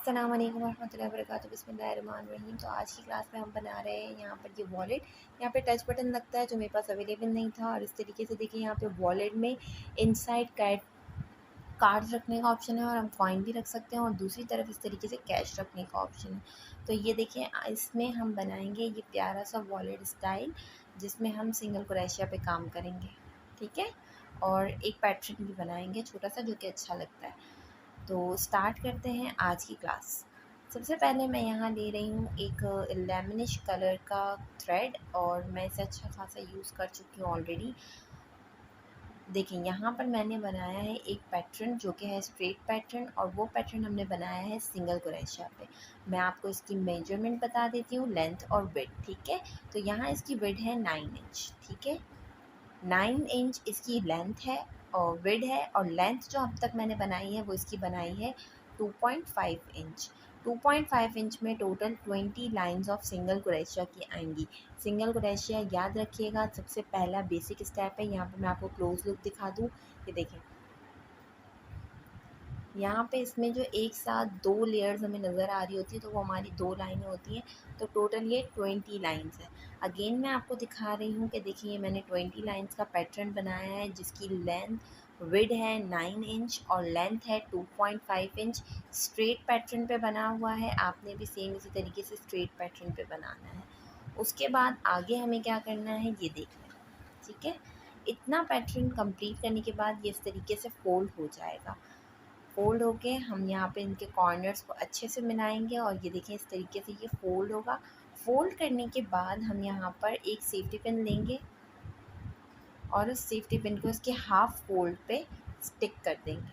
अस्सलाम वालेकुम रहमतुल्लाहि व बरकातुहू। बिस्मिल्लाहिर्रहमानिर्रहीम। तो आज की क्लास में हम बना रहे हैं यहाँ पर ये वॉलेट। यहाँ पे टच बटन लगता है जो मेरे पास अवेलेबल नहीं था, और इस तरीके से देखिए यहाँ पे वॉलेट में इनसाइड कार्ड्स रखने का ऑप्शन है और हम कॉइन भी रख सकते हैं, और दूसरी तरफ इस तरीके से कैश रखने का ऑप्शन है। तो ये देखिए इसमें हम बनाएंगे ये प्यारा सा वॉलेट स्टाइल, जिसमें हम सिंगल क्रोशिया पे काम करेंगे, ठीक है। और एक पैटर्न भी बनाएंगे छोटा सा जो कि अच्छा लगता है। तो स्टार्ट करते हैं आज की क्लास। सबसे पहले मैं यहाँ ले रही हूँ एक लेमनिश कलर का थ्रेड, और मैं इसे अच्छा खासा यूज़ कर चुकी हूँ ऑलरेडी। देखिए यहाँ पर मैंने बनाया है एक पैटर्न जो कि है स्ट्रेट पैटर्न, और वो पैटर्न हमने बनाया है सिंगल क्रोशिया पे। मैं आपको इसकी मेजरमेंट बता देती हूँ, लेंथ और विड्थ, ठीक है। तो यहाँ इसकी विड्थ है 9 इंच, ठीक है। 9 इंच इसकी लेंथ है और विड्थ है, और लेंथ जो अब तक मैंने बनाई है वो इसकी बनाई है 2.5 इंच। 2.5 इंच में total 20 lines of single crochet की आएंगी। सिंगल क्रोशिया याद रखिएगा, सबसे पहला बेसिक स्टेप है। यहाँ पे मैं आपको क्लोज लुक दिखा दूँ, ये देखें यहाँ पे इसमें जो एक साथ दो लेयर्स हमें नज़र आ रही होती है तो वो हमारी दो लाइनें होती हैं। तो टोटल ये 20 लाइंस है। अगेन मैं आपको दिखा रही हूँ कि देखिए मैंने 20 लाइंस का पैटर्न बनाया है, जिसकी लेंथ विड्थ है 9 इंच और लेंथ है 2.5 इंच। स्ट्रेट पैटर्न पे बना हुआ है, आपने भी सेम इसी तरीके से स्ट्रेट पैटर्न पे बनाना है। उसके बाद आगे हमें क्या करना है ये देख लें, ठीक है। इतना पैटर्न कंप्लीट करने के बाद ये इस तरीके से फोल्ड हो जाएगा। फोल्ड होके हम यहाँ पे इनके कॉर्नर्स को अच्छे से मिलाएंगे, और ये देखें इस तरीके से ये फोल्ड होगा। फोल्ड करने के बाद हम यहाँ पर एक सेफ्टी पिन लेंगे और उस सेफ्टी पिन को इसके हाफ फोल्ड पे स्टिक कर देंगे।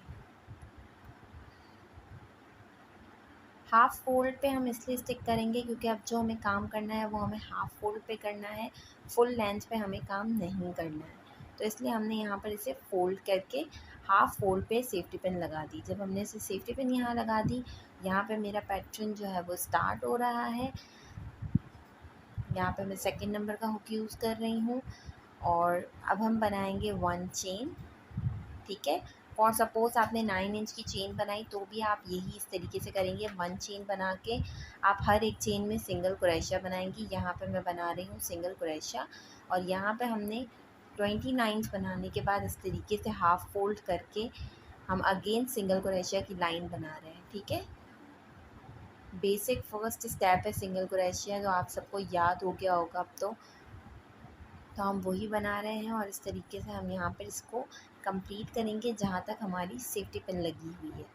हाफ फोल्ड पे हम इसलिए स्टिक करेंगे क्योंकि अब जो हमें काम करना है वो हमें हाफ फोल्ड पे करना है, फुल लेंथ पे हमें काम नहीं करना है। तो इसलिए हमने यहाँ पर इसे फोल्ड करके हाफ फोल्ड पे सेफ्टी पिन लगा दी। जब हमने इसे सेफ्टी पिन यहाँ लगा दी, यहाँ पे मेरा पैटर्न जो है वो स्टार्ट हो रहा है। यहाँ पे मैं सेकंड नंबर का हुक यूज़ कर रही हूँ, और अब हम बनाएंगे 1 चेन, ठीक है। फॉर सपोज़ आपने 9 इंच की चेन बनाई तो भी आप यही इस तरीके से करेंगे। 1 चेन बना के आप हर एक चेन में सिंगल क्रोशिया बनाएंगी। यहाँ पे मैं बना रही हूँ सिंगल क्रोशिया, और यहाँ पे हमने 29 बनाने के बाद इस तरीके से हाफ फोल्ड करके हम अगेन सिंगल क्रोशिया की लाइन बना रहे हैं, ठीक है। बेसिक फर्स्ट स्टेप है सिंगल क्रोशिया, जो आप सबको याद हो गया होगा अब तो हम वही बना रहे हैं, और इस तरीके से हम यहाँ पर इसको कंप्लीट करेंगे जहाँ तक हमारी सेफ्टी पिन लगी हुई है।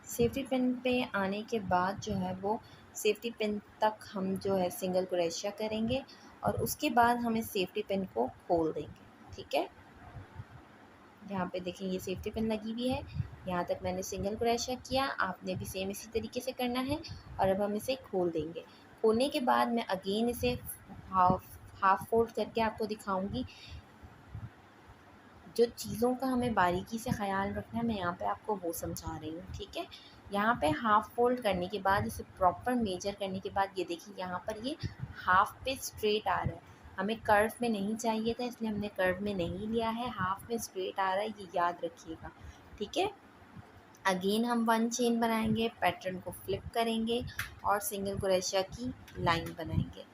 सेफ्टी पिन पे आने के बाद जो है वो सेफ्टी पिन तक हम जो है सिंगल क्रोशिया करेंगे, और उसके बाद हम इस सेफ्टी पिन को खोल देंगे, ठीक है। यहाँ पे देखें ये सेफ्टी पिन लगी हुई है, यहाँ तक मैंने सिंगल क्रोशिया किया, आपने भी सेम इसी तरीके से करना है। और अब हम इसे खोल देंगे। खोलने के बाद मैं अगेन इसे हाफ फोल्ड करके आपको दिखाऊंगी। जो चीज़ों का हमें बारीकी से ख़याल रखना है मैं यहाँ पे आपको वो समझा रही हूँ, ठीक है। यहाँ पे हाफ़ फोल्ड करने के बाद इसे प्रॉपर मेजर करने के बाद ये देखिए यहाँ पर ये हाफ़ पे स्ट्रेट आ रहा है। हमें कर्व में नहीं चाहिए था, इसलिए हमने कर्व में नहीं लिया है, हाफ़ में स्ट्रेट आ रहा है, ये याद रखिएगा, ठीक है। अगेन हम 1 चेन बनाएंगे, पैटर्न को फ्लिप करेंगे और सिंगल क्रोशिया की लाइन बनाएंगे।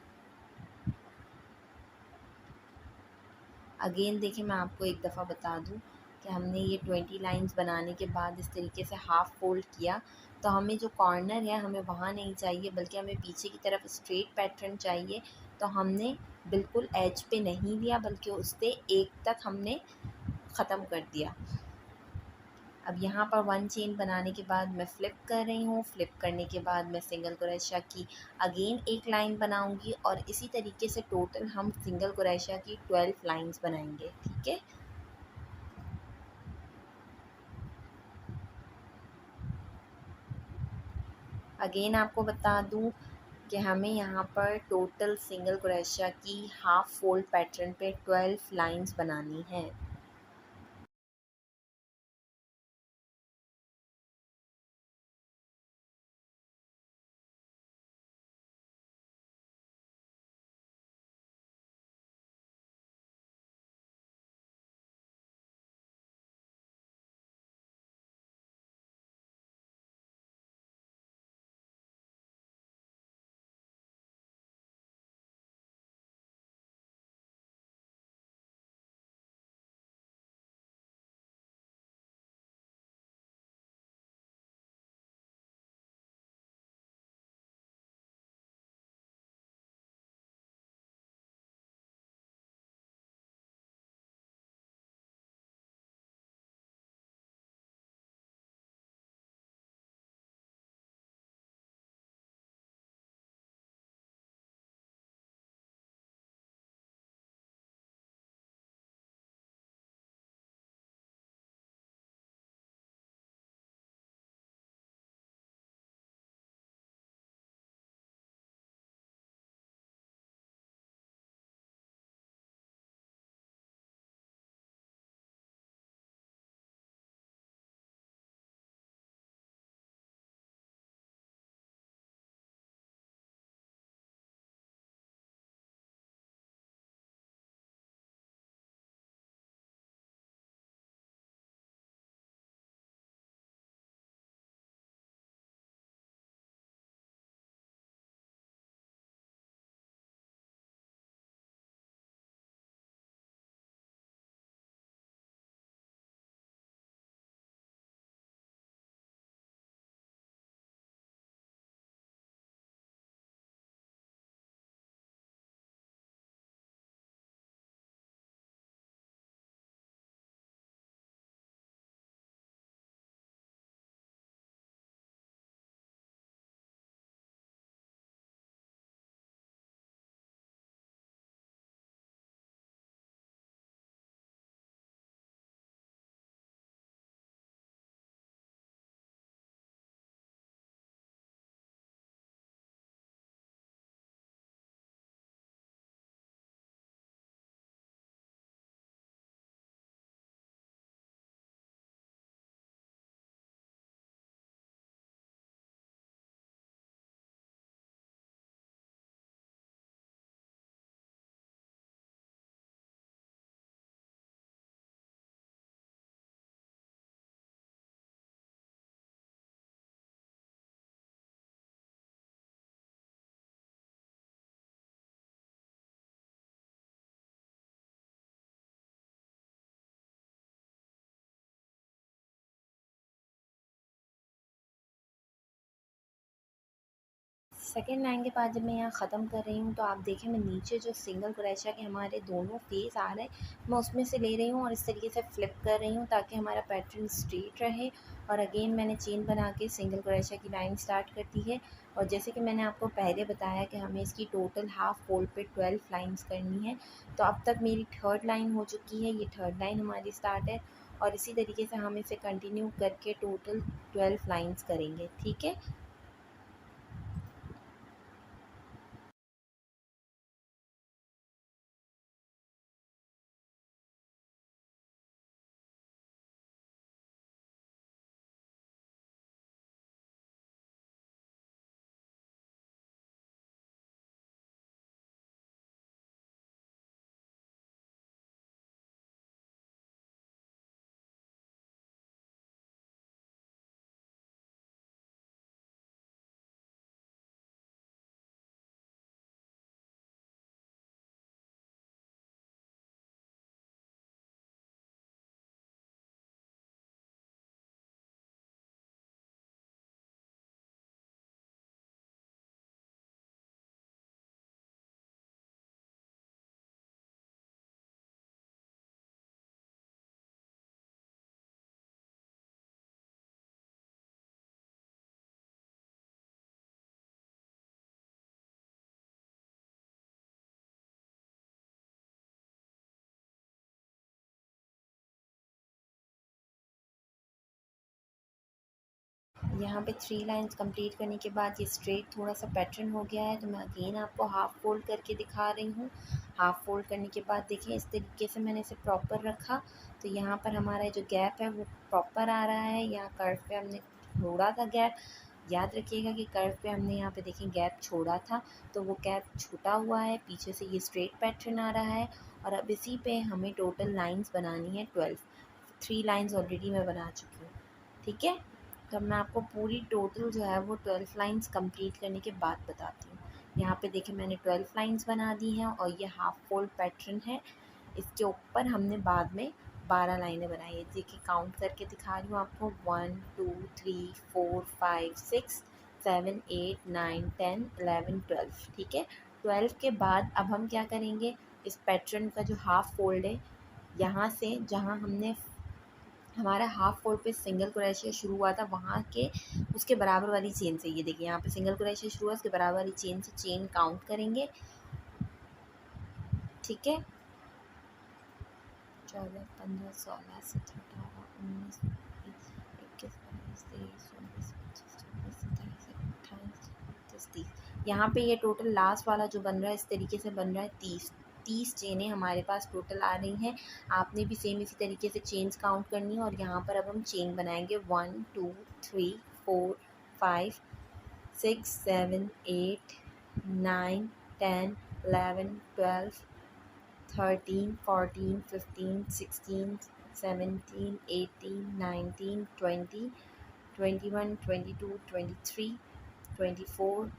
अगेन देखिए मैं आपको एक दफ़ा बता दूँ कि हमने ये 20 लाइंस बनाने के बाद इस तरीके से हाफ़ फोल्ड किया, तो हमें जो कॉर्नर है हमें वहाँ नहीं चाहिए, बल्कि हमें पीछे की तरफ स्ट्रेट पैटर्न चाहिए। तो हमने बिल्कुल एज पे नहीं लिया, बल्कि उससे एक तक हमने ख़त्म कर दिया। अब यहाँ पर 1 चेन बनाने के बाद मैं फ़्लिप कर रही हूँ। फ़्लिप करने के बाद मैं सिंगल क्रोशिया की अगेन एक लाइन बनाऊँगी, और इसी तरीके से टोटल हम सिंगल क्रोशिया की 12 लाइंस बनाएंगे। ठीक है। अगेन आपको बता दूँ कि हमें यहाँ पर टोटल सिंगल क्रोशिया की हाफ़ फोल्ड पैटर्न पे 12 लाइंस बनानी है। सेकेंड लाइन के बाद जब मैं यहाँ ख़त्म कर रही हूँ, तो आप देखें मैं नीचे जो सिंगल क्रोशिया के हमारे दोनों फेस आ रहे हैं, मैं उसमें से ले रही हूँ और इस तरीके से फ़्लिप कर रही हूँ ताकि हमारा पैटर्न स्ट्रेट रहे। और अगेन मैंने चेन बना के सिंगल क्रोशिया की लाइन स्टार्ट कर दी है। और जैसे कि मैंने आपको पहले बताया कि हमें इसकी टोटल हाफ़ फोल्ड पे 12 लाइंस करनी है। तो अब तक मेरी थर्ड लाइन हो चुकी है, ये थर्ड लाइन हमारी स्टार्ट है, और इसी तरीके से हम इसे कंटिन्यू करके टोटल 12 लाइंस करेंगे। ठीक है। यहाँ पे 3 लाइंस कंप्लीट करने के बाद ये स्ट्रेट थोड़ा सा पैटर्न हो गया है, तो मैं अगेन आपको हाफ़ फोल्ड करके दिखा रही हूँ। हाफ़ फोल्ड करने के बाद देखिए इस तरीके से मैंने इसे प्रॉपर रखा, तो यहाँ पर हमारा जो गैप है वो प्रॉपर आ रहा है। यहाँ कर्व पे हमने छोड़ा था गैप, याद रखिएगा कि कर्व पे हमने यहाँ पे देखिए गैप छोड़ा था, तो वो गैप छूटा हुआ है, पीछे से ये स्ट्रेट पैटर्न आ रहा है। और अब इसी पे हमें टोटल लाइंस बनानी है 12। 3 लाइंस ऑलरेडी मैं बना चुकी हूँ, ठीक है। तो अब मैं आपको पूरी टोटल जो है वो 12 लाइंस कंप्लीट करने के बाद बताती हूँ। यहाँ पे देखिए मैंने 12 लाइंस बना दी हैं और ये हाफ फोल्ड पैटर्न है। इसके ऊपर हमने बाद में 12 लाइनें बनाई है। देखिए काउंट करके दिखा रही हूँ आपको, 1 2 3 4 5 6 7 8 9 10 11 12, ठीक है। 12 के बाद अब हम क्या करेंगे, इस पैटर्न का जो हाफ फोल्ड है, यहाँ से जहाँ हमने हमारा हाफ फोल्ड पे सिंगल क्रोशिया शुरू हुआ था, वहाँ के उसके बराबर वाली चेन से, ये देखिए यहाँ पे सिंगल क्रोशिया शुरू हुआ, उसके बराबर वाली चेन से चेन काउंट करेंगे, ठीक है। 14 15 16 17 18 19 20 21 22 23 24 25 26 27 28 29 30। यहाँ पे ये टोटल लास्ट वाला जो बन रहा है इस तरीके से बन रहा है 30 चेनें हमारे पास टोटल आ रही हैं। आपने भी सेम इसी तरीके से चेन्स काउंट करनी है। और यहाँ पर अब हम चेन बनाएंगे 1 2 3 4 5 6 7 8 9 10 11 12 13 14 15 16 17 18 19 20 21 22 23 24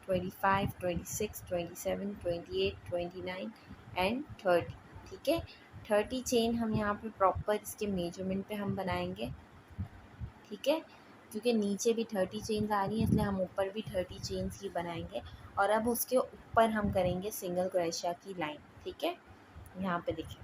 25 26 27 28 29 एंड 30, ठीक है। 30 चेन हम यहाँ पे प्रॉपर इसके मेजरमेंट पे हम बनाएंगे, ठीक है, क्योंकि नीचे भी 30 चेन्स आ रही हैं इसलिए हम ऊपर भी 30 चेन्स ही बनाएंगे। और अब उसके ऊपर हम करेंगे सिंगल क्रोशिया की लाइन, ठीक है। यहाँ पे देखिए,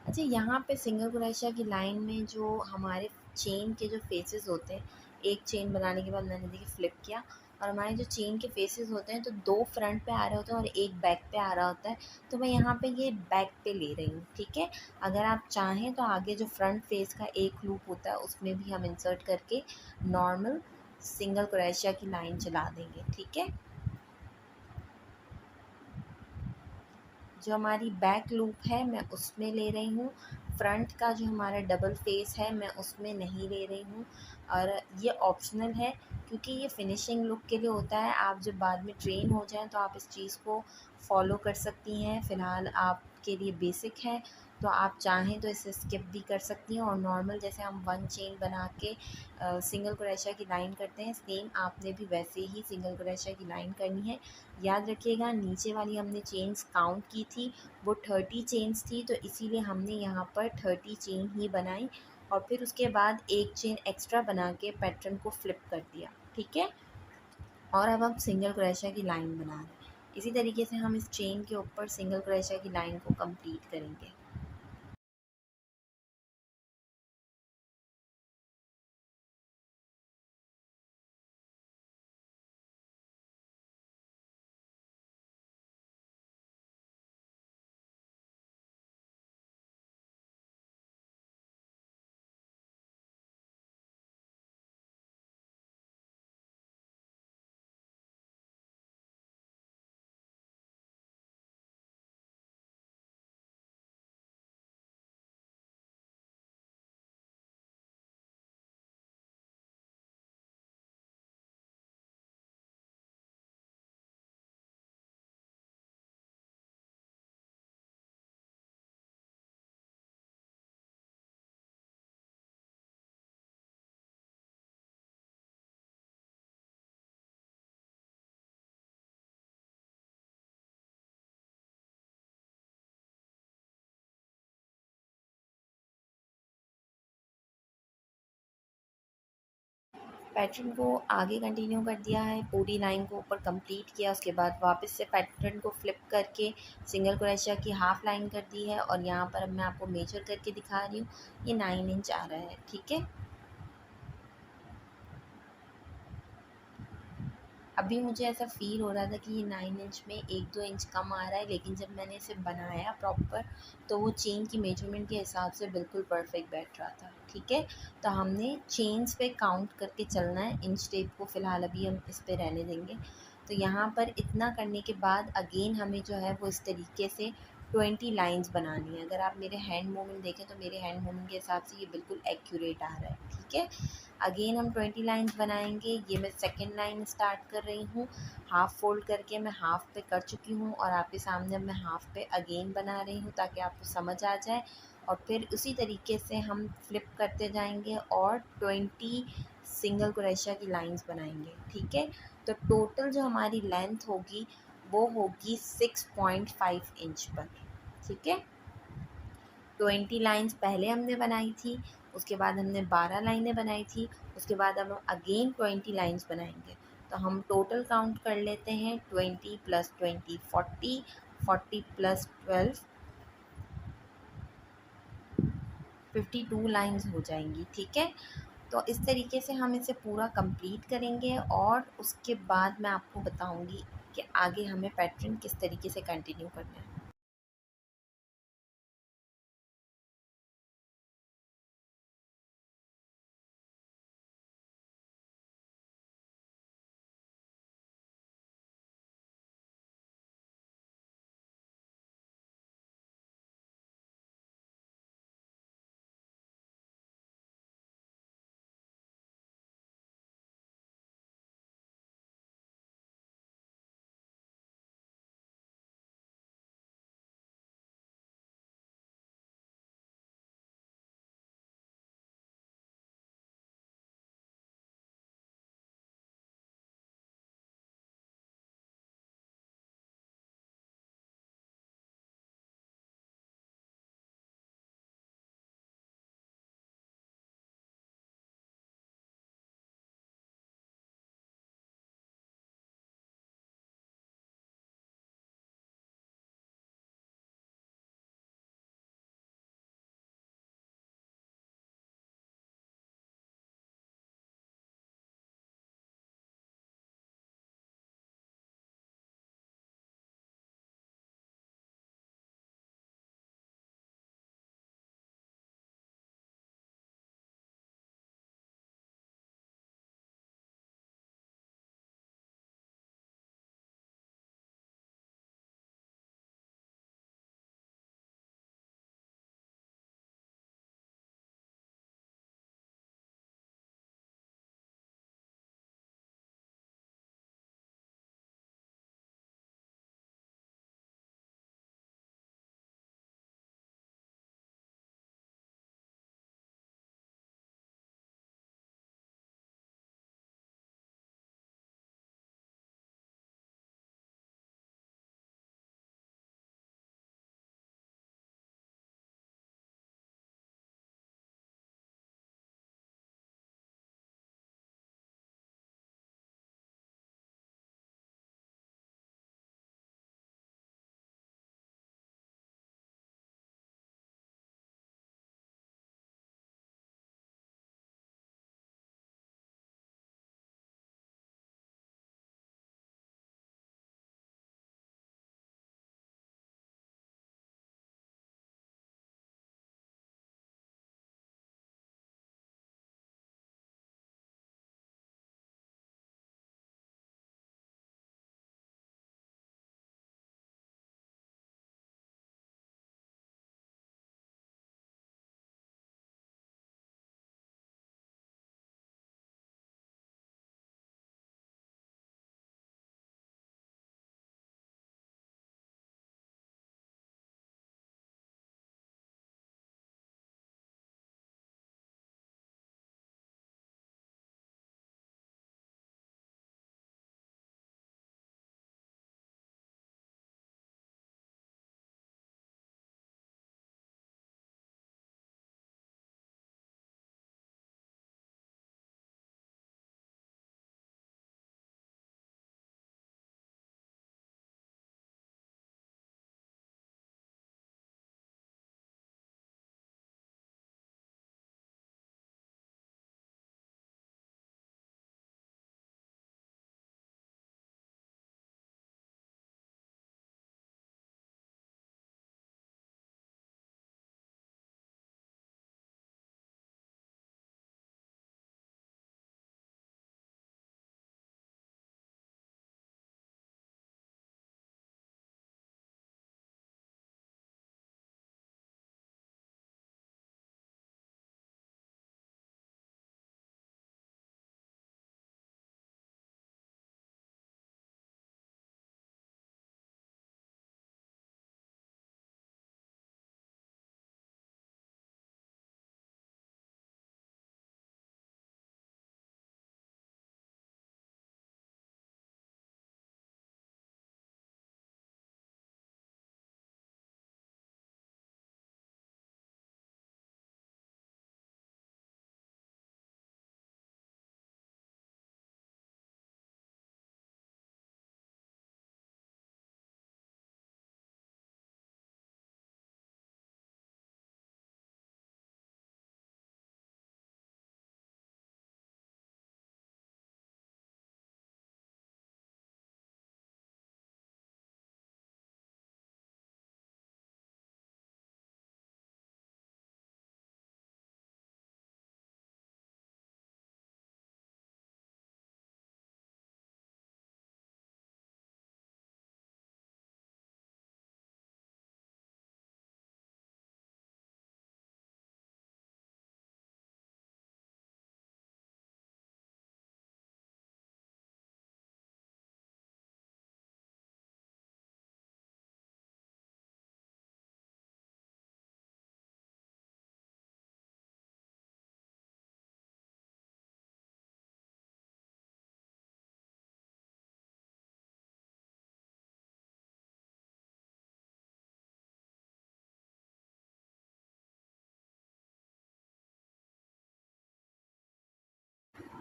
अच्छा यहाँ पे सिंगल क्रोशिया की लाइन में जो हमारे चेन के जो फेसेस होते हैं, एक चेन बनाने के बाद मैंने देखिए फ्लिप किया, और हमारे जो चेन के फेसेस होते हैं तो 2 फ्रंट पे आ रहे होते हैं और एक बैक पे आ रहा होता है, तो मैं यहाँ पे ये बैक पे ले रही हूँ, ठीक है। अगर आप चाहें तो आगे जो फ्रंट फेस का एक लूप होता है उसमें भी हम इंसर्ट करके नॉर्मल सिंगल क्रोशिया की लाइन चला देंगे, ठीक है। जो हमारी बैक लूप है मैं उसमें ले रही हूँ, फ्रंट का जो हमारा डबल फेस है मैं उसमें नहीं ले रही हूँ। और ये ऑप्शनल है क्योंकि ये फिनिशिंग लुक के लिए होता है। आप जब बाद में ट्रेन हो जाएं तो आप इस चीज़ को फॉलो कर सकती हैं, फ़िलहाल आपके लिए बेसिक है, तो आप चाहें तो इसे स्किप भी कर सकती हैं। और नॉर्मल जैसे हम 1 चेन बना के सिंगल क्रोशिया की लाइन करते हैं, सेम आपने भी वैसे ही सिंगल क्रोशिया की लाइन करनी है। याद रखिएगा नीचे वाली हमने चेन्स काउंट की थी, वो 30 चेन्स थी, तो इसीलिए हमने यहाँ पर 30 चेन ही बनाई और फिर उसके बाद एक चेन एक्स्ट्रा बना के पैटर्न को फ्लिप कर दिया, ठीक है। और अब हम सिंगल क्रोशिया की लाइन बना रहे हैं, इसी तरीके से हम इस चेन के ऊपर सिंगल क्रोशिया की लाइन को कंप्लीट करेंगे। पैटर्न को आगे कंटिन्यू कर दिया है, पूरी लाइन को ऊपर कंप्लीट किया, उसके बाद वापस से पैटर्न को फ्लिप करके सिंगल क्रोशिया की हाफ लाइन कर दी है। और यहाँ पर अब मैं आपको मेजर करके दिखा रही हूँ, ये 9 इंच आ रहा है, ठीक है। अभी मुझे ऐसा फ़ील हो रहा था कि ये 9 इंच में 1-2 इंच कम आ रहा है, लेकिन जब मैंने इसे बनाया प्रॉपर तो वो चेन की मेजरमेंट के हिसाब से बिल्कुल परफेक्ट बैठ रहा था। ठीक है, तो हमने चेन्स पे काउंट करके चलना है, इंच टेप को फ़िलहाल अभी हम इस पे रहने देंगे। तो यहाँ पर इतना करने के बाद अगेन हमें जो है वो इस तरीके से 20 लाइन्स बनानी है। अगर आप मेरे हैंड मूवमेंट देखें तो मेरे हैंड मूवमेंट के हिसाब से ये बिल्कुल एक्यूरेट आ रहा है। ठीक है, अगेन हम 20 लाइन्स बनाएंगे। ये मैं सेकेंड लाइन स्टार्ट कर रही हूँ, हाफ़ फोल्ड करके मैं हाफ़ पे कर चुकी हूँ और आपके सामने अब मैं हाफ़ पे अगेन बना रही हूँ ताकि आपको समझ आ जाए। और फिर उसी तरीके से हम फ्लिप करते जाएंगे और 20 सिंगल क्रोशिया की लाइंस बनाएंगे। ठीक है, तो टोटल जो हमारी लेंथ होगी वो होगी 6.5 इंच पर। ठीक है, 20 लाइंस पहले हमने बनाई थी, उसके बाद हमने 12 लाइनें बनाई थी, उसके बाद अब हम अगेन 20 लाइंस बनाएंगे। तो हम टोटल काउंट कर लेते हैं, 20 + 20 40, 40 + 12 52 लाइंस हो जाएंगी। ठीक है, तो इस तरीके से हम इसे पूरा कंप्लीट करेंगे और उसके बाद मैं आपको बताऊंगी कि आगे हमें पैटर्न किस तरीके से कंटिन्यू करना है।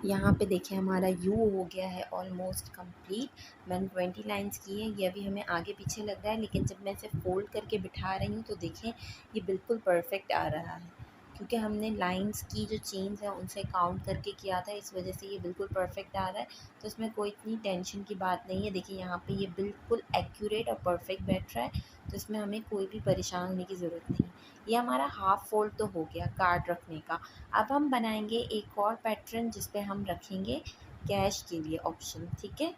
यहाँ पे देखिए हमारा यू हो गया है ऑलमोस्ट कंप्लीट। मैंने 20 लाइंस की है, ये अभी हमें आगे पीछे लग रहा है, लेकिन जब मैं इसे फोल्ड करके बिठा रही हूँ तो देखें ये बिल्कुल परफेक्ट आ रहा है, क्योंकि हमने लाइंस की जो चेन्स है उनसे काउंट करके किया था, इस वजह से ये बिल्कुल परफेक्ट आ रहा है। तो इसमें कोई इतनी टेंशन की बात नहीं है। देखिए यहाँ पे ये बिल्कुल एक्यूरेट और परफेक्ट बैठ रहा है, तो इसमें हमें कोई भी परेशान होने की ज़रूरत नहीं। ये हमारा हाफ फोल्ड तो हो गया कार्ड रखने का। अब हम बनाएंगे एक और पैटर्न जिस पे हम रखेंगे कैश के लिए ऑप्शन, ठीक है।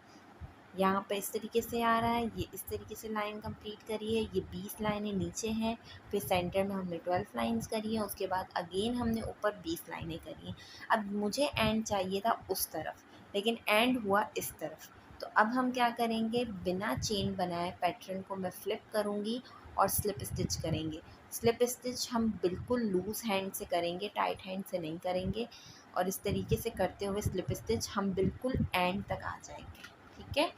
यहाँ पे इस तरीके से आ रहा है, ये इस तरीके से लाइन कंप्लीट करी है, ये 20 लाइनें नीचे हैं, फिर सेंटर में हमने 12 लाइंस करी हैं, उसके बाद अगेन हमने ऊपर 20 लाइनें करी हैं। अब मुझे एंड चाहिए था उस तरफ, लेकिन एंड हुआ इस तरफ। तो अब हम क्या करेंगे, बिना चेन बनाए पैटर्न को मैं फ्लिप करूँगी और स्लिप स्टिच करेंगे। स्लिप स्टिच हम बिल्कुल लूज़ हैंड से करेंगे, टाइट हैंड से नहीं करेंगे, और इस तरीके से करते हुए स्लिप स्टिच हम बिल्कुल एंड तक आ जाएंगे, ठीक है।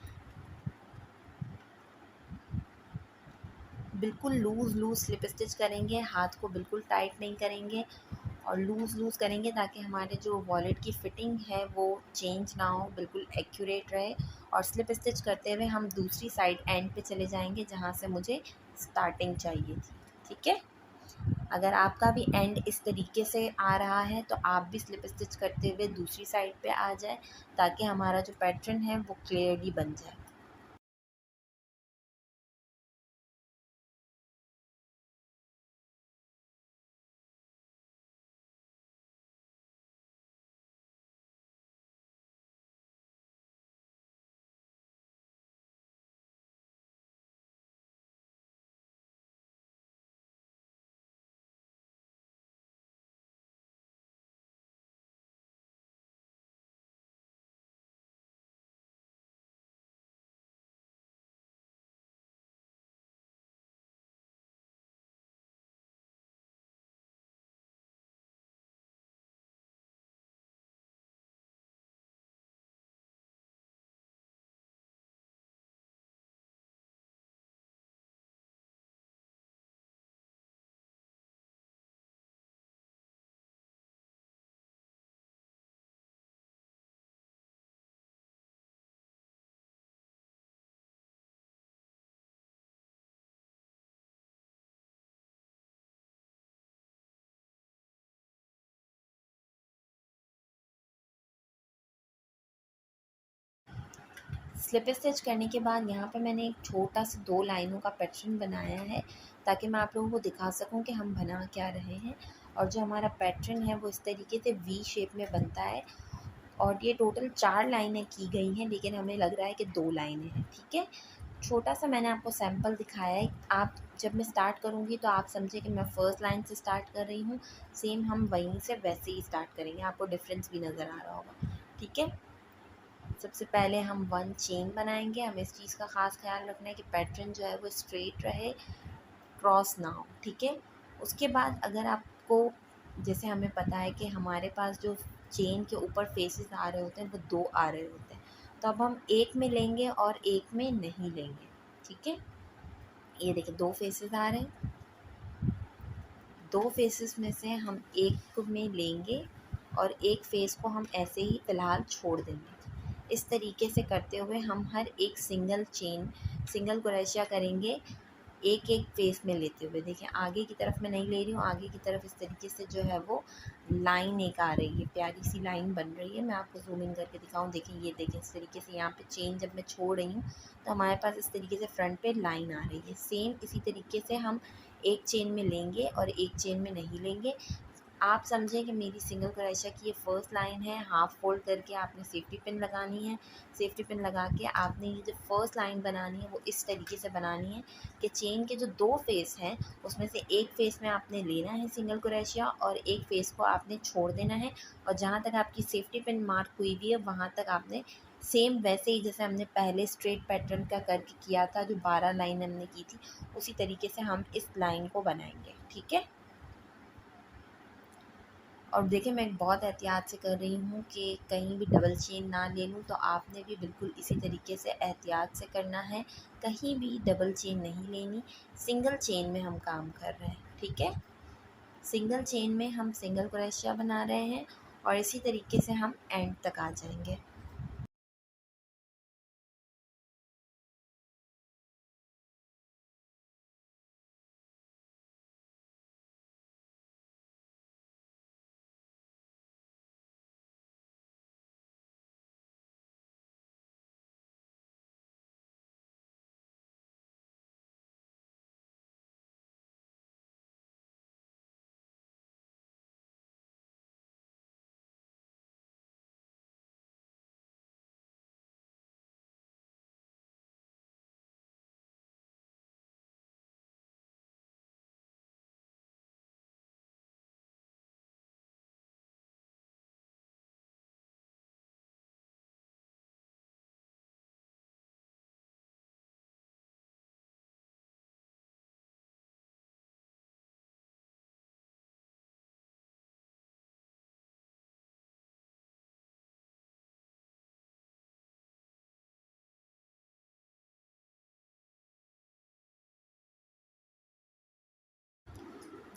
बिल्कुल लूज़ स्लिप स्टिच करेंगे, हाथ को बिल्कुल टाइट नहीं करेंगे, और लूज़ करेंगे ताकि हमारे जो वॉलेट की फ़िटिंग है वो चेंज ना हो, बिल्कुल एक्यूरेट रहे। और स्लिप स्टिच करते हुए हम दूसरी साइड एंड पे चले जाएंगे जहाँ से मुझे स्टार्टिंग चाहिए थी, ठीक है। अगर आपका भी एंड इस तरीके से आ रहा है तो आप भी स्लिप स्टिच करते हुए दूसरी साइड पे आ जाए, ताकि हमारा जो पैटर्न है वो क्लियरली बन जाए। स्लिप स्टिच करने के बाद यहाँ पे मैंने एक छोटा सा 2 लाइनों का पैटर्न बनाया है, ताकि मैं आप लोगों को दिखा सकूँ कि हम बना क्या रहे हैं। और जो हमारा पैटर्न है वो इस तरीके से वी शेप में बनता है, और ये टोटल 4 लाइनें की गई हैं, लेकिन हमें लग रहा है कि 2 लाइनें हैं, ठीक है। छोटा सा मैंने आपको सैंपल दिखाया है। आप जब मैं स्टार्ट करूँगी तो आप समझे कि मैं फ़र्स्ट लाइन से स्टार्ट कर रही हूँ, सेम हम वहीं से वैसे ही स्टार्ट करेंगे, आपको डिफरेंस भी नज़र आ रहा होगा, ठीक है। सबसे पहले हम 1 चेन बनाएंगे। हमें इस चीज़ का ख़ास ख्याल रखना है कि पैटर्न जो है वो स्ट्रेट रहे, क्रॉस ना हो, ठीक है। उसके बाद अगर आपको, जैसे हमें पता है कि हमारे पास जो चेन के ऊपर फेसेस आ रहे होते हैं वो 2 आ रहे होते हैं, तो अब हम एक में लेंगे और एक में नहीं लेंगे, ठीक है। ये देखिए 2 फेसेस आ रहे हैं, 2 फेसेस में से हम एक में लेंगे और एक फेस को हम ऐसे ही फ़िलहाल छोड़ देंगे। इस तरीके से करते हुए हम हर एक सिंगल क्रोशा करेंगे, एक एक फेस में लेते हुए। देखिए आगे की तरफ मैं नहीं ले रही हूँ, आगे की तरफ इस तरीके से जो है वो लाइन एक आ रही है, प्यारी सी लाइन बन रही है। मैं आपको ज़ूम इन करके दिखाऊँ, देखिए ये देखिए इस तरीके से यहाँ पे चेन जब मैं छोड़ रही हूँ तो हमारे पास इस तरीके से फ्रंट पे लाइन आ रही है। सेम इसी तरीके से हम एक चेन में लेंगे और एक चेन में नहीं लेंगे। आप समझें कि मेरी सिंगल क्रोशा की ये फर्स्ट लाइन है, हाफ फोल्ड करके आपने सेफ्टी पिन लगानी है। सेफ्टी पिन लगा के आपने ये जो फर्स्ट लाइन बनानी है वो इस तरीके से बनानी है कि चेन के जो 2 फेस हैं उसमें से एक फेस में आपने लेना है सिंगल क्रोशा, और एक फेस को आपने छोड़ देना है, और जहाँ तक आपकी सेफ्टी पिन मार्क हुई हुई है वहाँ तक आपने सेम वैसे ही जैसे हमने पहले स्ट्रेट पैटर्न का करके किया था, जो 12 लाइन हमने की थी, उसी तरीके से हम इस लाइन को बनाएंगे, ठीक है। और देखिए मैं बहुत एहतियात से कर रही हूँ कि कहीं भी डबल चेन ना ले लूँ, तो आपने भी बिल्कुल इसी तरीके से एहतियात से करना है, कहीं भी डबल चेन नहीं लेनी। सिंगल चेन में हम काम कर रहे हैं, ठीक है। सिंगल चेन में हम सिंगल क्रोशिया बना रहे हैं, और इसी तरीके से हम एंड तक आ जाएंगे।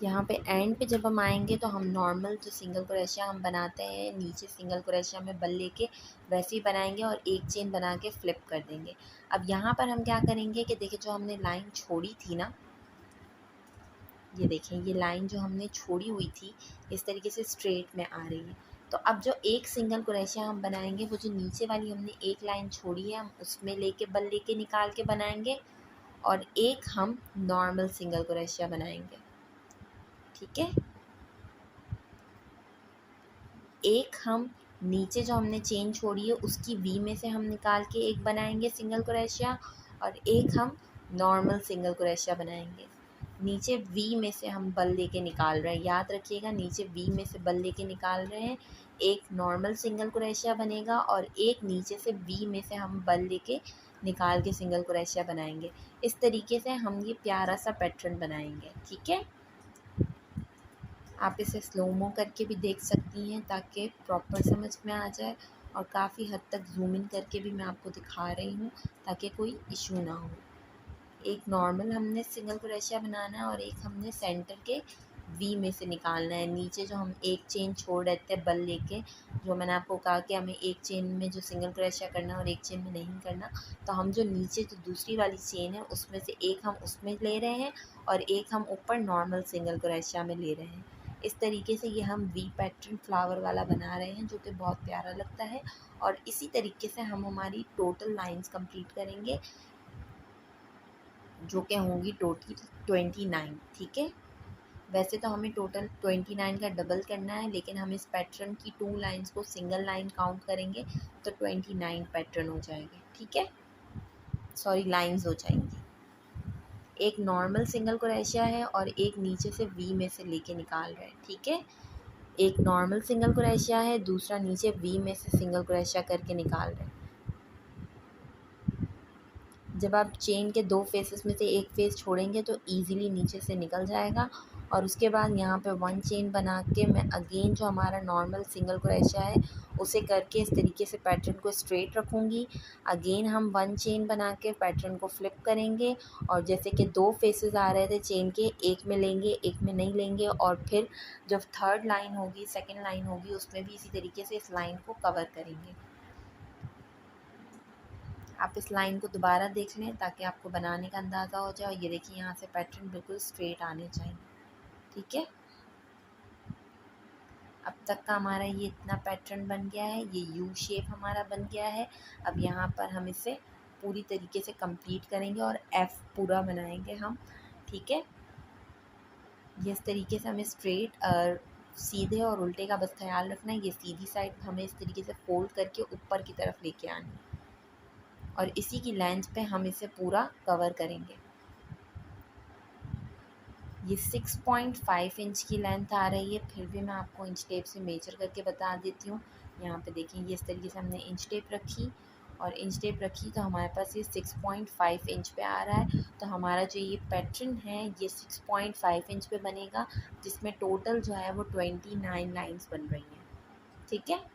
यहाँ पे एंड पे जब हम आएंगे तो हम नॉर्मल जो सिंगल क्रोशिया हम बनाते हैं नीचे सिंगल क्रोशिया में बल लेके वैसे ही बनाएंगे और एक चेन बना के फ्लिप कर देंगे। अब यहाँ पर हम क्या करेंगे कि देखिए जो हमने लाइन छोड़ी थी ना, ये देखें ये लाइन जो हमने छोड़ी हुई थी इस तरीके से स्ट्रेट में आ रही है। तो अब जो एक सिंगल क्रोशिया हम बनाएंगे वो जो नीचे वाली हमने एक लाइन छोड़ी है हम उसमें लेके बल लेके निकाल के बनाएंगे और एक हम नॉर्मल सिंगल क्रोशिया बनाएंगे। ठीक है, एक हम नीचे जो हमने चेन छोड़ी है उसकी वी में से हम निकाल के एक बनाएंगे सिंगल क्रोशिया और एक हम नॉर्मल सिंगल क्रोशिया बनाएंगे। नीचे वी में से हम बल लेके निकाल रहे हैं, याद रखिएगा नीचे वी में से बल लेके निकाल रहे हैं। एक नॉर्मल सिंगल क्रोशिया बनेगा और एक नीचे से वी में से हम बल लेके निकाल के सिंगल क्रोशिया बनाएंगे। इस तरीके से हम ये प्यारा सा पैटर्न बनाएंगे। ठीक है, आप इसे स्लोमो करके भी देख सकती हैं ताकि प्रॉपर समझ में आ जाए और काफ़ी हद तक जूम इन करके भी मैं आपको दिखा रही हूँ ताकि कोई इशू ना हो। एक नॉर्मल हमने सिंगल क्रोशिया बनाना है और एक हमने सेंटर के वी में से निकालना है। नीचे जो हम एक चेन छोड़ देते हैं बल लेके, जो मैंने आपको कहा कि हमें एक चेन में जो सिंगल क्रोशिया करना है और एक चेन में नहीं करना, तो हम जो नीचे जो दूसरी वाली चेन है उसमें से एक हम उसमें ले रहे हैं और एक हम ऊपर नॉर्मल सिंगल क्रोशिया में ले रहे हैं। इस तरीके से ये हम वी पैटर्न फ्लावर वाला बना रहे हैं जो कि बहुत प्यारा लगता है। और इसी तरीके से हम हमारी टोटल लाइंस कंप्लीट करेंगे जो कि होंगी टोटल 29। ठीक है, वैसे तो हमें टोटल 29 का डबल करना है लेकिन हम इस पैटर्न की 2 लाइंस को सिंगल लाइन काउंट करेंगे तो 29 पैटर्न हो जाएंगे। ठीक है, सॉरी लाइंस हो जाएंगी। एक नॉर्मल सिंगल क्रोशिया है और एक नीचे से वी में से लेके निकाल रहे हैं। ठीक है, एक नॉर्मल सिंगल क्रोशिया है, दूसरा नीचे वी में से सिंगल क्रोशिया करके निकाल रहे हैं। जब आप चेन के 2 फेसेस में से एक फेस छोड़ेंगे तो ईज़िली नीचे से निकल जाएगा। और उसके बाद यहाँ पे 1 चेन बना के मैं अगेन जो हमारा नॉर्मल सिंगल क्रोशिया है उसे करके इस तरीके से पैटर्न को स्ट्रेट रखूँगी। अगेन हम 1 चेन बना के पैटर्न को फ्लिप करेंगे और जैसे कि 2 फेसेस आ रहे थे चेन के, एक में लेंगे एक में नहीं लेंगे और फिर जब थर्ड लाइन होगी सेकेंड लाइन होगी उसमें भी इसी तरीके से इस लाइन को कवर करेंगे। आप इस लाइन को दोबारा देख लें ताकि आपको बनाने का अंदाज़ा हो जाए। और ये देखिए यहाँ से पैटर्न बिल्कुल स्ट्रेट आने चाहिए। ठीक है, अब तक का हमारा ये इतना पैटर्न बन गया है, ये यू शेप हमारा बन गया है। अब यहाँ पर हम इसे पूरी तरीके से कंप्लीट करेंगे और एफ़ पूरा बनाएंगे हम। ठीक है, ये इस तरीके से हमें स्ट्रेट सीधे और उल्टे का बस ख्याल रखना है। ये सीधी साइड हमें इस तरीके से फोल्ड करके ऊपर की तरफ लेके आनी है और इसी की लेंथ पे हम इसे पूरा कवर करेंगे। ये 6.5 इंच की लेंथ आ रही है, फिर भी मैं आपको इंच टेप से मेजर करके बता देती हूँ। यहाँ पे देखें ये इस तरीके से हमने इंच टेप रखी और इंच टेप रखी तो हमारे पास ये 6.5 इंच पे आ रहा है। तो हमारा जो ये पैटर्न है ये 6.5 इंच पे बनेगा जिसमें टोटल जो है वो 29 लाइन्स बन रही हैं। ठीक है,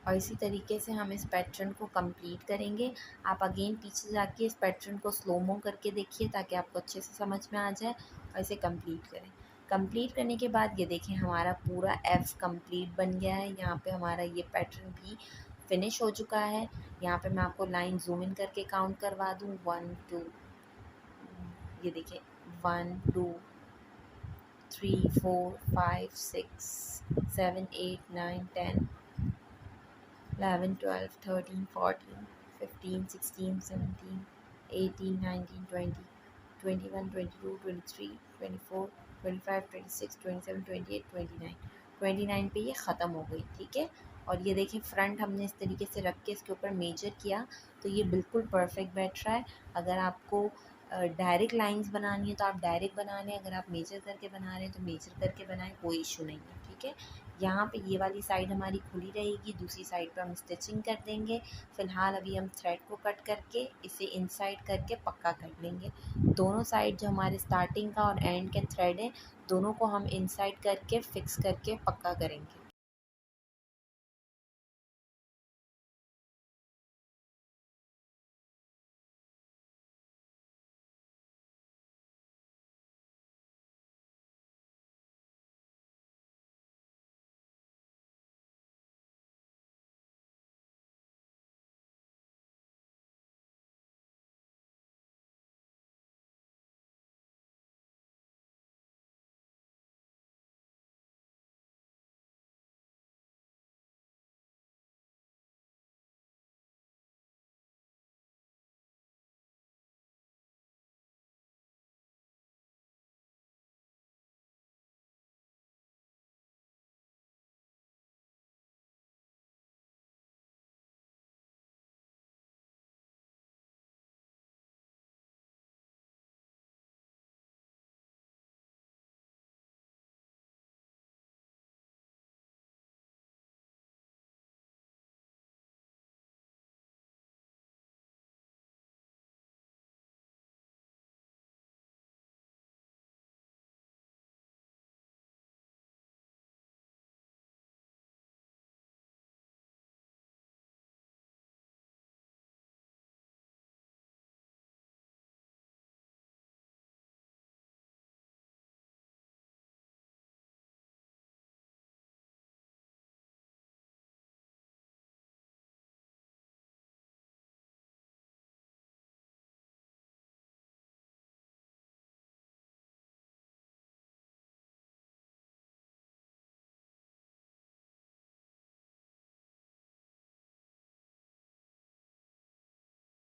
और इसी तरीके से हम इस पैटर्न को कंप्लीट करेंगे। आप अगेन पीछे जाके इस पैटर्न को स्लो मो करके देखिए ताकि आपको अच्छे से समझ में आ जाए और इसे कंप्लीट करें। कंप्लीट करने के बाद ये देखें हमारा पूरा एफ कंप्लीट बन गया है। यहाँ पे हमारा ये पैटर्न भी फिनिश हो चुका है। यहाँ पे मैं आपको लाइन जूम इन करके काउंट करवा दूँ, 1 2, ये देखिए 1 2 3 4 5 6 7 8 9 10 11 12 13 14 15 16 17 18 19 20 21 22 23 24 25 26 27 28 29 29 पे ये ख़त्म हो गई, ठीक है। और ये देखिए फ्रंट हमने इस तरीके से रख के इसके ऊपर मेजर किया तो ये बिल्कुल परफेक्ट बैठ रहा है। अगर आपको डायरेक्ट लाइंस बनानी है तो आप डायरेक्ट बना लें, अगर आप मेजर करके बना रहे हैं तो मेजर करके बनाएं, कोई इशू नहीं है, ठीक है। यहाँ पे ये वाली साइड हमारी खुली रहेगी, दूसरी साइड पे हम स्टिचिंग कर देंगे। फ़िलहाल अभी हम थ्रेड को कट करके इसे इनसाइड करके पक्का कर लेंगे। दोनों साइड जो हमारे स्टार्टिंग का और एंड के थ्रेड है दोनों को हम इनसाइड करके फिक्स करके पक्का करेंगे।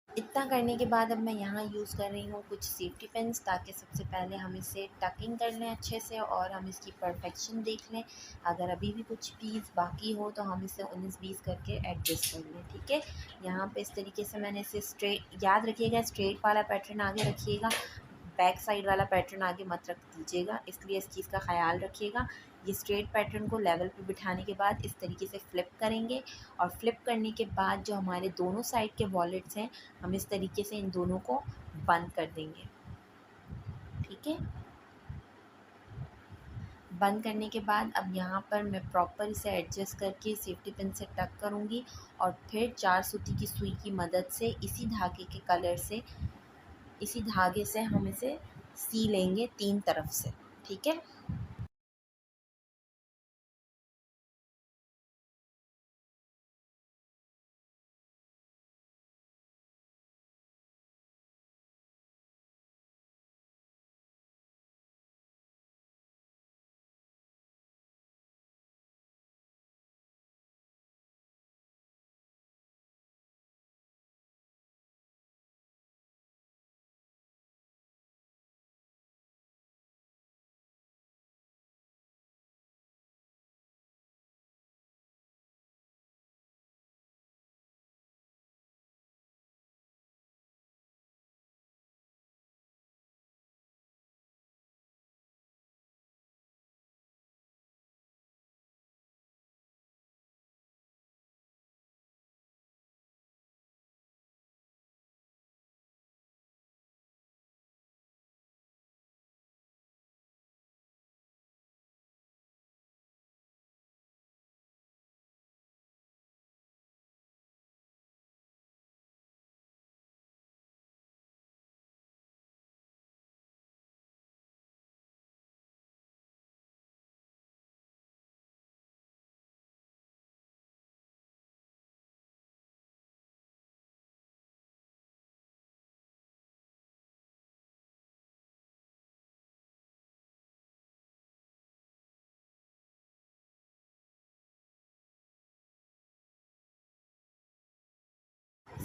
इतना करने के बाद अब मैं यहाँ यूज़ कर रही हूँ कुछ सेफ्टी पिन्स, ताकि सबसे पहले हम इसे टकिंग कर लें अच्छे से और हम इसकी परफेक्शन देख लें। अगर अभी भी कुछ पीस बाकी हो तो हम इसे 19-20 करके एडजस्ट कर लें, ठीक है। यहाँ पे इस तरीके से मैंने इसे स्ट्रेट, याद रखिएगा स्ट्रेट वाला पैटर्न आगे रखिएगा, बैक साइड वाला पैटर्न आगे मत रख दीजिएगा, इसलिए इस चीज़ का ख़याल रखिएगा। ये स्ट्रेट पैटर्न को लेवल पे बिठाने के बाद इस तरीके से फ्लिप करेंगे और फ्लिप करने के बाद जो हमारे दोनों साइड के वॉलेट्स हैं हम इस तरीके से इन दोनों को बंद कर देंगे, ठीक है। बंद करने के बाद अब यहाँ पर मैं प्रॉपर इसे एडजस्ट करके सेफ्टी पिन से टक करूँगी और फिर 4 सूती की सुई की मदद से इसी धागे के कलर से, इसी धागे से हम इसे सी लेंगे 3 तरफ से, ठीक है।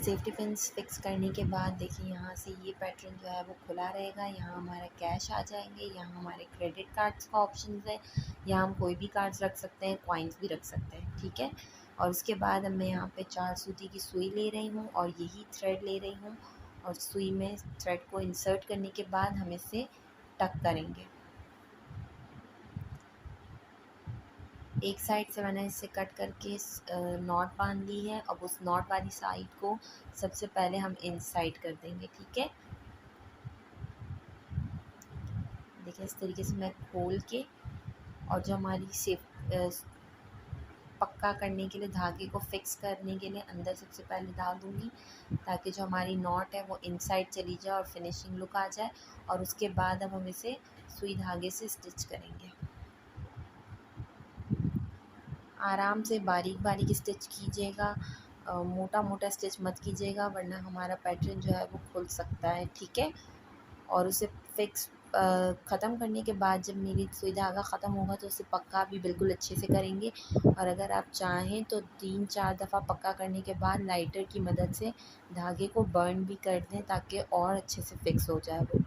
सेफ्टी पिन्स फिक्स करने के बाद देखिए यहाँ से ये पैटर्न जो है वो खुला रहेगा। यहाँ हमारा कैश आ जाएंगे, यहाँ हमारे क्रेडिट कार्ड्स का ऑप्शन है, यहाँ हम कोई भी कार्ड्स रख सकते हैं, कॉइन्स भी रख सकते हैं, ठीक है। और उसके बाद अब मैं यहाँ पे 4 सूती की सुई ले रही हूँ और यही थ्रेड ले रही हूँ, और सुई में थ्रेड को इंसर्ट करने के बाद हम इसे टक करेंगे। एक साइड से मैंने इसे कट करके नॉट बांध ली है। अब उस नॉट वाली साइड को सबसे पहले हम इनसाइड कर देंगे, ठीक है। देखिए इस तरीके से मैं खोल के, और जो हमारी पक्का करने के लिए धागे को फिक्स करने के लिए अंदर सबसे पहले डाल दूँगी, ताकि जो हमारी नॉट है वो इनसाइड चली जाए और फिनिशिंग लुक आ जाए। और उसके बाद अब हम इसे सुई धागे से स्टिच करेंगे। आराम से बारीक बारीक स्टिच कीजिएगा, मोटा मोटा स्टिच मत कीजिएगा, वरना हमारा पैटर्न जो है वो खुल सकता है, ठीक है। और उसे फिक्स ख़त्म करने के बाद जब मेरी सुई धागा ख़त्म होगा तो उसे पक्का भी बिल्कुल अच्छे से करेंगे। और अगर आप चाहें तो 3-4 दफ़ा पक्का करने के बाद लाइटर की मदद से धागे को बर्न भी कर दें, ताकि और अच्छे से फिक्स हो जाए वो।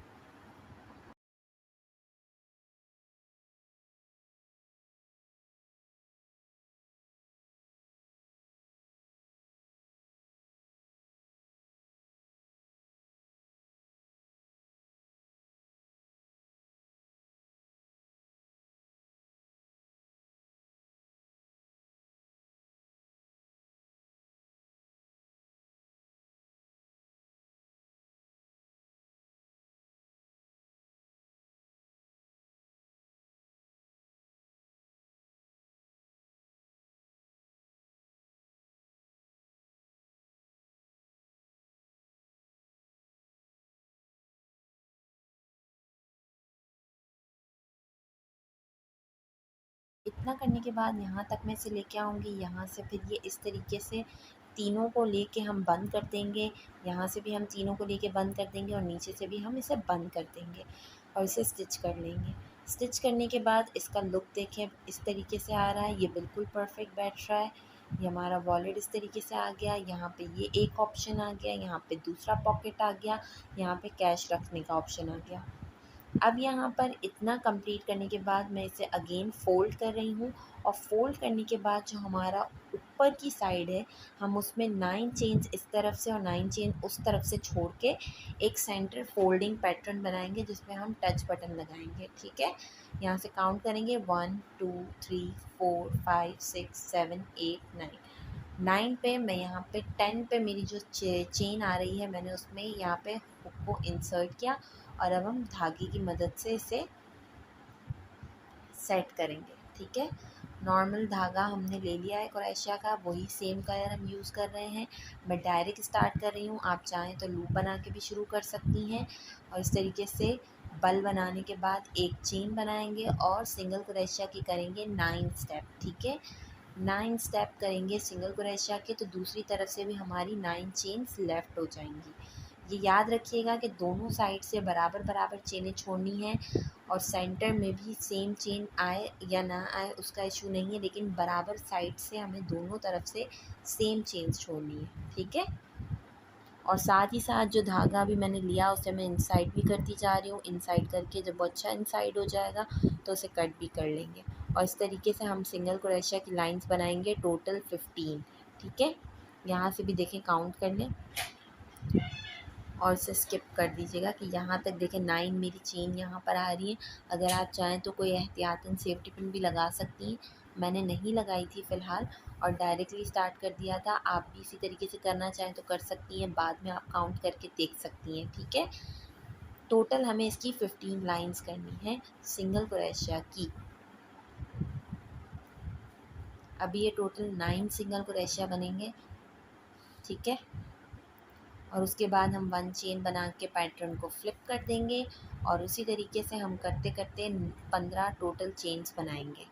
इतना करने के बाद यहाँ तक मैं इसे लेके आऊँगी। यहाँ से फिर ये इस तरीके से तीनों को लेके हम बंद कर देंगे। यहाँ से भी हम तीनों को लेके बंद कर देंगे और नीचे से भी हम इसे बंद कर देंगे और इसे स्टिच कर लेंगे। स्टिच करने के बाद इसका लुक देखें, इस तरीके से आ रहा है, ये बिल्कुल परफेक्ट बैठ रहा है। ये हमारा वॉलेट इस तरीके से आ गया। यहाँ पे ये एक ऑप्शन आ गया, यहाँ पे दूसरा पॉकेट आ गया, यहाँ पे कैश रखने का ऑप्शन आ गया। अब यहाँ पर इतना कंप्लीट करने के बाद मैं इसे अगेन फ़ोल्ड कर रही हूँ, और फ़ोल्ड करने के बाद जो हमारा ऊपर की साइड है, हम उसमें 9 चेन्स इस तरफ से और 9 चेन उस तरफ से छोड़ के एक सेंटर फोल्डिंग पैटर्न बनाएंगे, जिसमें हम टच बटन लगाएंगे, ठीक है। यहाँ से काउंट करेंगे 1 2 3 4 5 6 7 8 9। 9 पे मैं यहाँ पे 10 पे मेरी जो चेन आ रही है, मैंने उसमें यहाँ पे हुक को इंसर्ट किया, और अब हम धागे की मदद से इसे सेट करेंगे, ठीक है। नॉर्मल धागा हमने ले लिया है क्रोशिया का, वही सेम कलर हम यूज़ कर रहे हैं। मैं डायरेक्ट स्टार्ट कर रही हूँ, आप चाहें तो लूप बना के भी शुरू कर सकती हैं। और इस तरीके से बल बनाने के बाद एक चेन बनाएंगे और सिंगल क्रोशिया की करेंगे 9 स्टेप, ठीक है। 9 स्टेप करेंगे सिंगल क्रोशिया के, तो दूसरी तरफ से भी हमारी 9 चेन्स लेफ़्ट हो जाएंगी। ये याद रखिएगा कि दोनों साइड से बराबर बराबर चेनें छोड़नी हैं, और सेंटर में भी सेम चेन आए या ना आए उसका इशू नहीं है, लेकिन बराबर साइड से हमें दोनों तरफ से सेम चेन्स छोड़नी है, ठीक है। और साथ ही साथ जो धागा भी मैंने लिया उसे मैं इनसाइड भी करती जा रही हूँ। इनसाइड करके जब वो अच्छा इनसाइड हो जाएगा तो उसे कट भी कर लेंगे, और इस तरीके से हम सिंगल क्रोशिया की लाइंस बनाएंगे, टोटल 15, ठीक है। यहाँ से भी देखें, काउंट कर लें और इसे स्किप कर दीजिएगा कि यहाँ तक देखें 9 मेरी चेन यहाँ पर आ रही है। अगर आप चाहें तो कोई एहतियातन सेफ्टी पिन भी लगा सकती हैं, मैंने नहीं लगाई थी फ़िलहाल, और डायरेक्टली स्टार्ट कर दिया था। आप भी इसी तरीके से करना चाहें तो कर सकती हैं, बाद में आप काउंट करके देख सकती हैं, ठीक है। टोटल हमें इसकी 15 लाइंस करनी है सिंगल क्रोशिया की। अभी ये टोटल 9 सिंगल क्रोशिया बनेंगे, ठीक है। और उसके बाद हम 1 चेन बना के पैटर्न को फ्लिप कर देंगे, और उसी तरीके से हम करते करते 15 टोटल चेन्स बनाएंगे।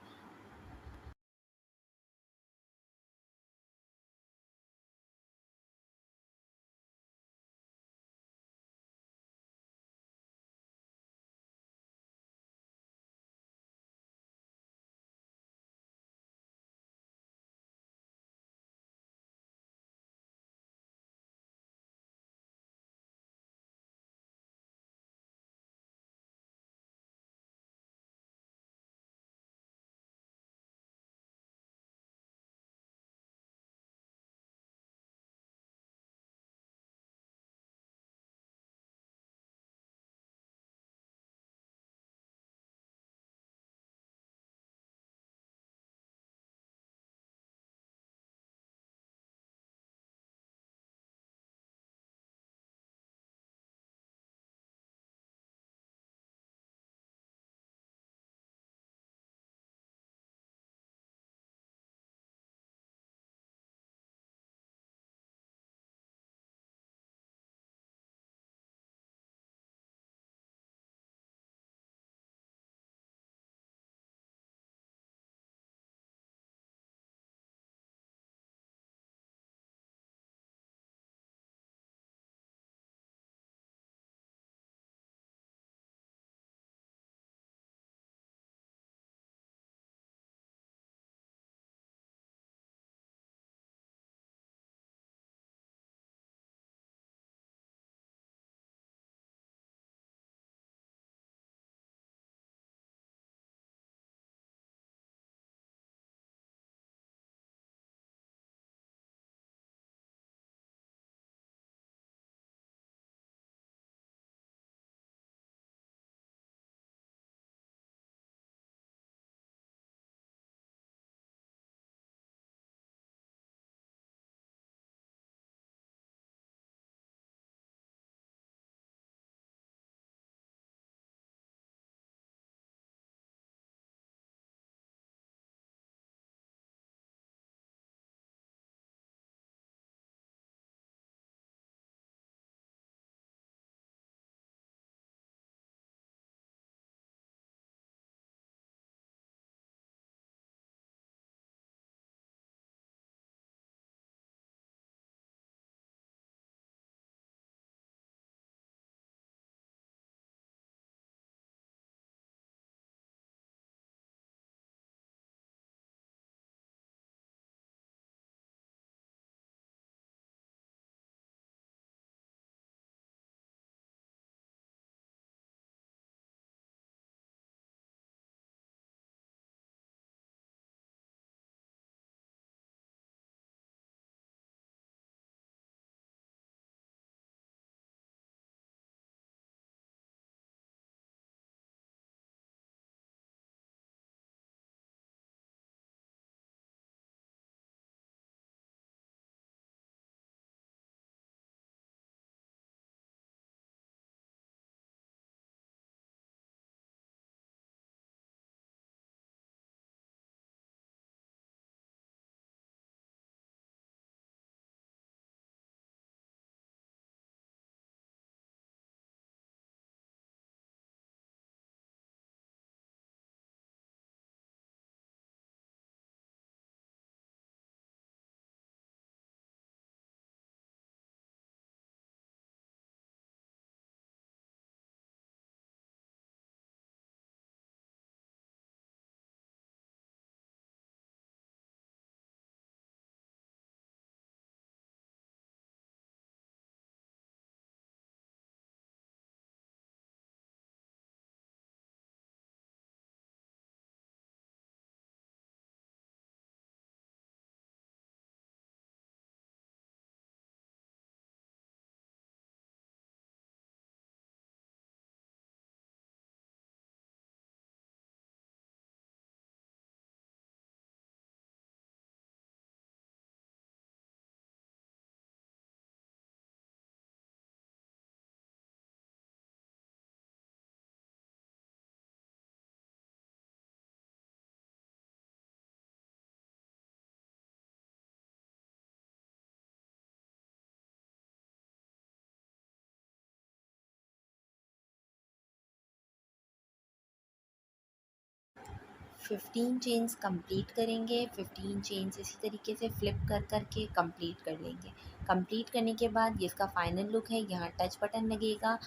15 चेन्स कंप्लीट करेंगे। 15 चेन्स इसी तरीके से फ्लिप कर कर के कंप्लीट कर लेंगे। कंप्लीट करने के बाद ये इसका फाइनल लुक है। यहाँ टच बटन लगेगा।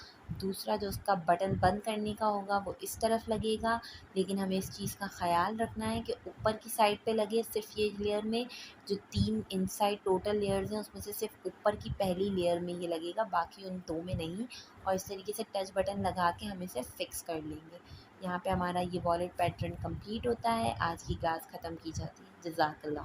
दूसरा जो उसका बटन बंद करने का होगा वो इस तरफ लगेगा, लेकिन हमें इस चीज़ का ख़याल रखना है कि ऊपर की साइड पे लगे। सिर्फ ये लेयर में जो 3 इनसाइड टोटल लेयर्स हैं उसमें से सिर्फ ऊपर की पहली लेयर में ये लगेगा, बाकी उन 2 में नहीं। और इस तरीके से टच बटन लगा के हम इसे फ़िक्स कर लेंगे। यहाँ पे हमारा ये वॉलेट पैटर्न कंप्लीट होता है। आज की क्लास ख़त्म की जाती है। जज़ाकल्लाह।